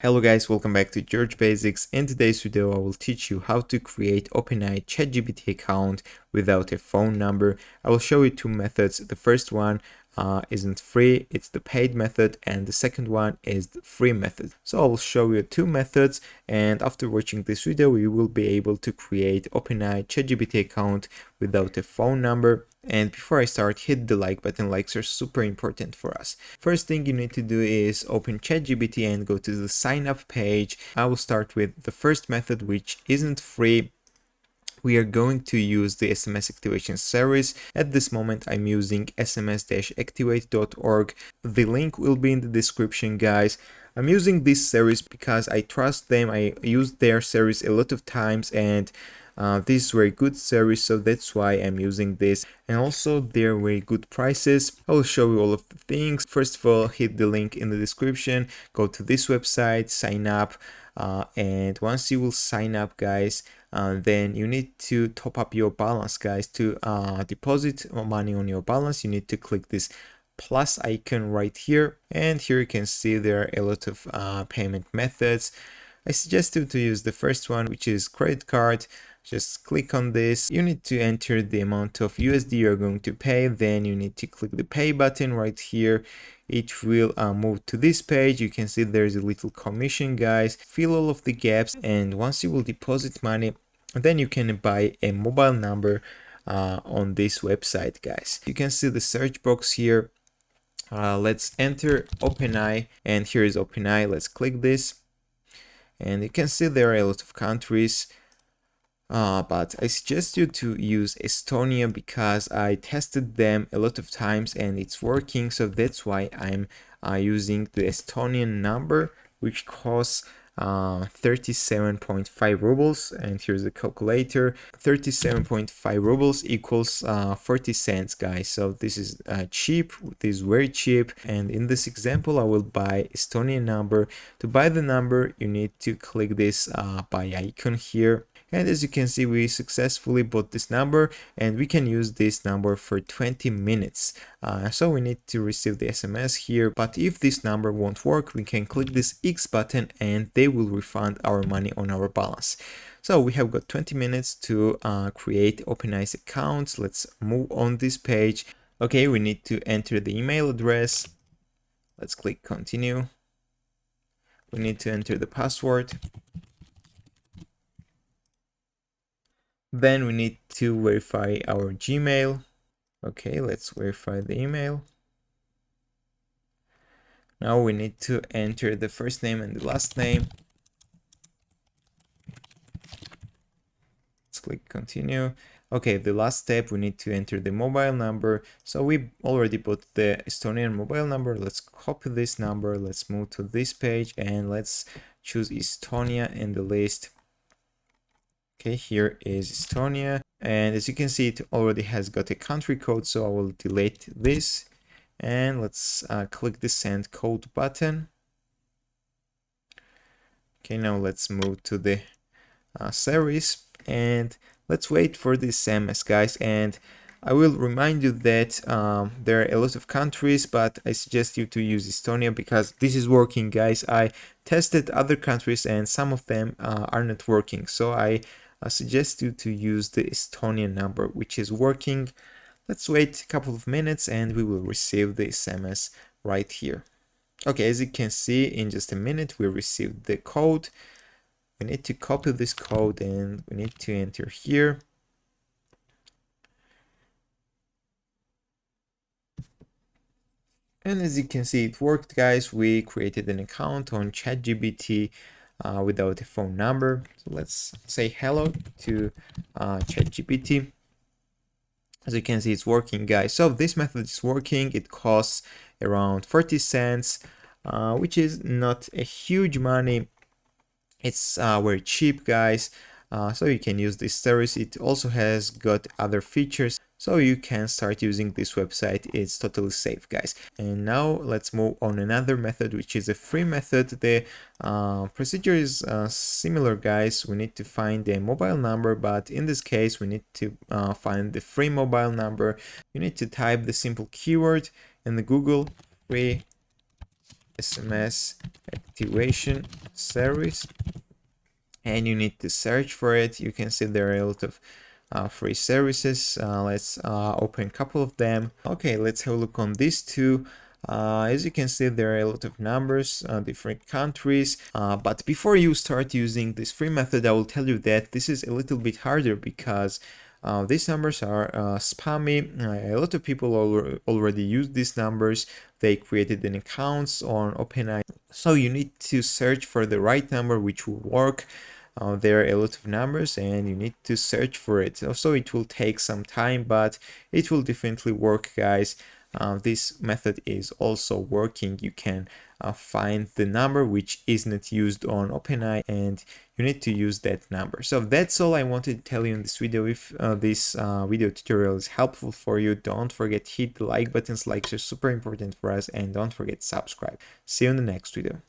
Hello guys, welcome back to George Basics. In today's video, I will teach you how to create Openai ChatGPT account without a phone number. I will show you two methods. The first one isn't free, it's the paid method, and the second one is the free method. So I will show you two methods, and after watching this video, you will be able to create Openai ChatGPT account without a phone number. And before I start, hit the like button. Likes are super important for us. First thing you need to do is open ChatGPT and go to the sign up page. I will start with the first method, which isn't free. We are going to use the SMS activation service. At this moment, I'm using sms-activate.org. The link will be in the description, guys. I'm using this service because I trust them. I used their service a lot of times, and this is very good service, so that's why I'm using this. And also they're very good prices. I will show you all of the things. First of all, hit the link in the description, go to this website, sign up, and once you will sign up, guys, then you need to top up your balance, guys. To deposit money on your balance, you need to click this plus icon right here, and here you can see there are a lot of payment methods. I suggest you to use the first one, which is credit card. Just click on this. You need to enter the amount of USD you're going to pay. Then you need to click the pay button right here. It will move to this page. You can see there's a little commission, guys. Fill all of the gaps, and once you will deposit money, then you can buy a mobile number on this website, guys. You can see the search box here. Let's enter Openai, and here is Openai. Let's click this, and you can see there are a lot of countries. But I suggest you to use Estonia because I tested them a lot of times and it's working. So that's why I'm using the Estonian number, which costs 37.5 rubles. And here's the calculator. 37.5 rubles equals 40 cents, guys. So this is cheap. This is very cheap. And in this example, I will buy Estonian number. To buy the number, you need to click this buy icon here. And as you can see, we successfully bought this number, and we can use this number for 20 minutes. So we need to receive the SMS here, but if this number won't work, we can click this X button and they will refund our money on our balance. So we have got 20 minutes to create Openai's accounts. Let's move on this page. Okay, we need to enter the email address. Let's click continue. We need to enter the password. Then we need to verify our Gmail. Okay, let's verify the email. Now we need to enter the first name and the last name. Let's click continue. Okay, the last step, we need to enter the mobile number. So we already put the Estonian mobile number. Let's copy this number. Let's move to this page and let's choose Estonia in the list. Okay, here is Estonia, and as you can see, it already has got a country code, so I will delete this, and let's click the send code button. Okay, now let's move to the service, and let's wait for the SMS, guys. And I will remind you that there are a lot of countries, but I suggest you to use Estonia because this is working, guys. I tested other countries and some of them are not working, so I suggest you to use the Estonian number, which is working. Let's wait a couple of minutes and we will receive the SMS right here. Okay, as you can see, in just a minute we received the code. We need to copy this code and we need to enter here. And as you can see, it worked, guys. We created an account on ChatGPT without a phone number. So let's say hello to ChatGPT. As you can see, it's working, guys. So this method is working. It costs around 40 cents, which is not a huge money. It's very cheap, guys. So you can use this service. It also has got other features, so you can start using this website. It's totally safe, guys. And now let's move on another method, which is a free method. The procedure is similar, guys. We need to find a mobile number, but in this case we need to find the free mobile number. You need to type the simple keyword in the Google free SMS activation service, and you need to search for it. You can see there are a lot of free services. Let's open a couple of them. Okay, let's have a look on these two. As you can see, there are a lot of numbers, different countries. But before you start using this free method, I will tell you that this is a little bit harder because these numbers are spammy. A lot of people already use these numbers. They created an accounts on Openai. So you need to search for the right number which will work. There are a lot of numbers and you need to search for it. Also, it will take some time, but it will definitely work, guys. This method is also working. You can find the number which is not used on Openai, and you need to use that number. So that's all I wanted to tell you in this video. If this video tutorial is helpful for you, don't forget to hit the like buttons. Likes are super important for us, and don't forget to subscribe. See you in the next video.